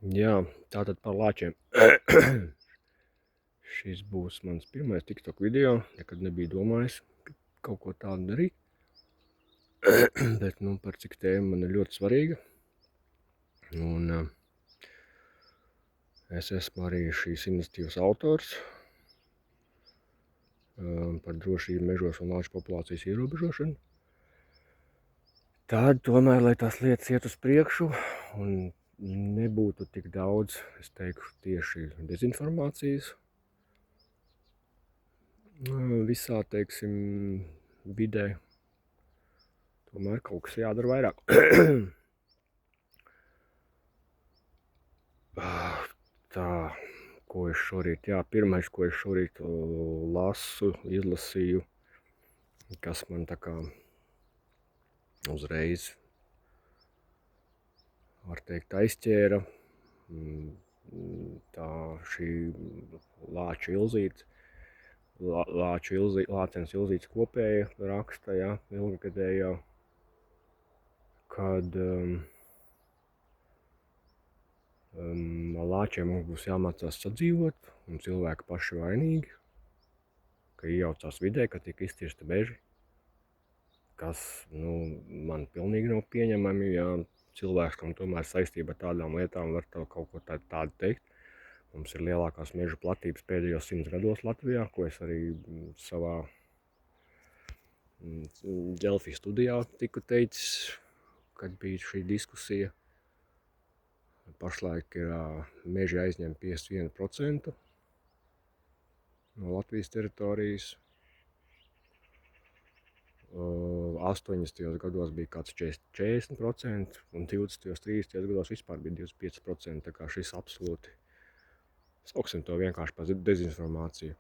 Jā, tātad par lāčiem. Šis būs mans pirmais TikTok video. Nekad nebiju domājis kaut ko tādu darīt. Bet, par cik tēma man ir ļoti svarīga. Un es esmu arī šīs iniciatīvas autors par drošību mežos un lāču populācijas ierobežošanu. Tad tomēr, lai tās lietas iet uz priekšu un nebūtu tik daudz, es teikšu, tieši dezinformācijas. Visā, teiksim, vidē. Tomēr kaut kas jādara vairāk. Tā, ko es šorīt, pirmais, ko es šorīt izlasīju, kas man tā kā uzreiz, var teikt, aizķēra, tā šī lāču ilzītes, lācenes ilzītes kopēja raksta, ilgadējā, kad lāčiem mums būs jāmācās sadzīvot, un cilvēki paši vainīgi, ka iejaucās vidē, ka tika izcirsti meži, kas, man pilnīgi nav pieņemami, ja cilvēks, kam tomēr saistība ar tādām lietām, var kaut ko tādu teikt. Mums ir lielākās meža platības pēdējos 100 gados Latvijā, ko es arī savā Delfi studijā tiku teicis, kad bija šī diskusija. Pašlaik ir meži aizņem 51% no Latvijas teritorijas. 80. gados bija kāds 40%, un 20. 30. gados vispār bija 25%. Tā kā šis absolūti, sauksim to vienkārši par dezinformāciju.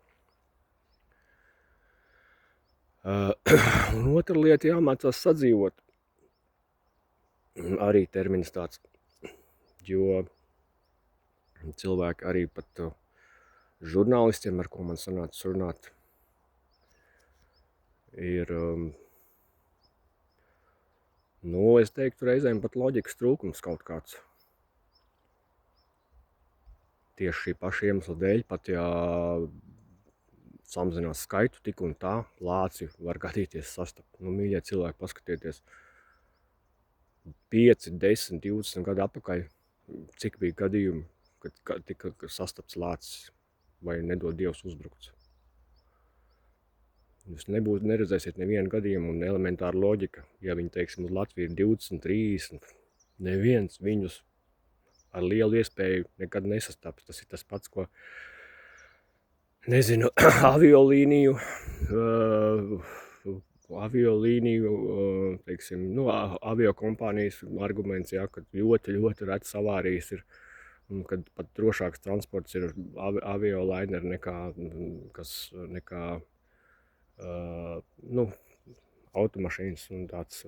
Un otra lieta, jāmācās sadzīvot. Arī termins tāds, jo cilvēki arī pat žurnālistiem, ar ko man sanāca runāt, ir, es teiktu, reizēm pat loģikas trūkums kaut kāds. Tieši šī paša iemesla dēļ, pat ja samazinās skaitu tik un tā, lāci var gadīties sastapt. Mīļie cilvēki, paskatieties 5, 10, 20 gadu atpakaļ, cik bija gadījumi, kad tika sastapts lācis vai nedod Dievs uzbrukts. Jūs neredzēsiet nevienu gadījumu, un elementāra loģika, ja viņi, teiksim, uz Latviju ir 20, 30, neviens viņus ar lielu iespēju nekad nesastaps. Tas ir tas pats, ko, nezinu, teiksim, aviokompānijas arguments, kad ļoti, ļoti rets avārijas ir, un kad pat drošāks transports ir aviolaineri nekā automašīnas un tāds,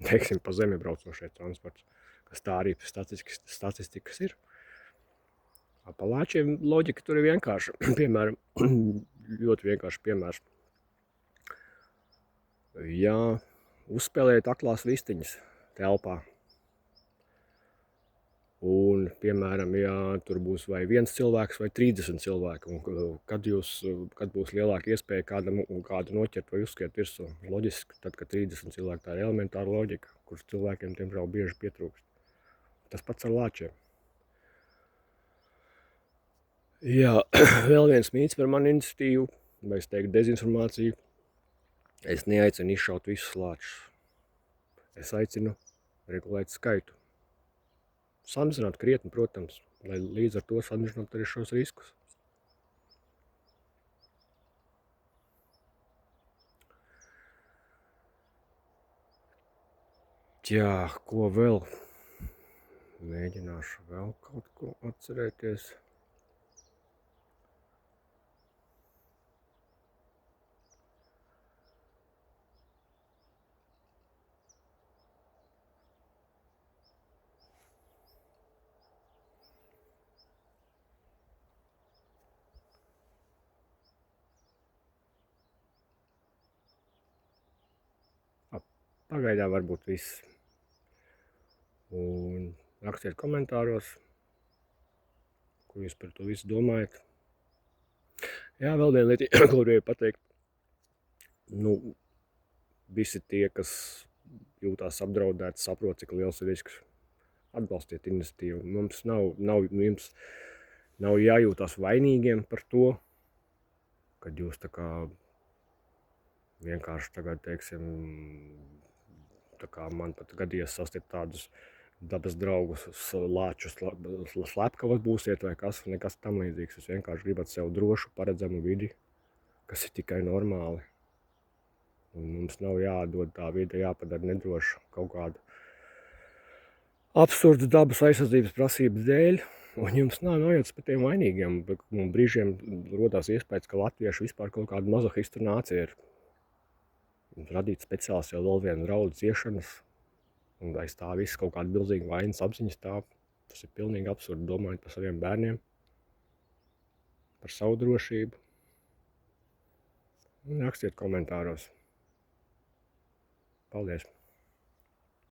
teiksim, pa zemi braucošais transports, kas tā arī statistikas ir. Pa lāčiem loģika tur ir vienkārši. Piemēram, ļoti vienkārši piemērs. Ja uzspēlējat aklās vistiņas telpā, un, piemēram, ja tur būs vai 1 cilvēks vai 30 cilvēki, un kad būs lielāka iespēja kādu noķert vai uzskriet virsū, loģiski, tad, kad 30 cilvēki, tā ir elementāra loģika, kuras cilvēkiem, diemžēl, bieži pietrūkst. Tas pats ar lāčiem. Jā, vēl viens mīts par manu iniciatīvu, vai es teiktu dezinformāciju. Es neaicinu izšaut visus lāčus. Es aicinu regulēt skaitu. Samazināt krietni, protams, lai līdz ar to samazināt arī šos riskus. Jā, ko vēl? Mēģināšu vēl kaut ko atcerēties. Pagaidām varbūt viss. Un Rakstiet komentāros, ko jūs par to visu domājat. Jā, vēl viena lieta, ko gribēju pateikt. Nu, visi tie, kas jūtās apdraudēti, saprot, cik liels ir risks. Atbalstiet iniciatīvu. Jums nav jājūtās vainīgiem par to, kad jūs tā kā vienkārši tagad, teiksim, tā kā man pat gadījies sastipt tādus dabas draugus, lāčus, slepkavas būsiet vai kas, nekas tam līdzīgs. Jūs vienkārši gribat sev drošu, paredzamu vidi, kas ir tikai normāli. Un mums nav jādod tā vide, jāpadara nedroša kaut kādu absurdu dabas aizsardzības prasības dēļ. Un jums nav jāiet par tiem vainīgiem. Brīžiem rodās iespējas, ka latvieši vispār kaut kāda mazohistu nācija ir. Radīt speciāli sev vēl vienu raudu ciešanas, un aiz tā viss kaut kāda milzīga vainas apziņas tā. Tas ir pilnīgi absurdi, domājot par saviem bērniem, par savu drošību. Un rakstiet komentāros. Paldies!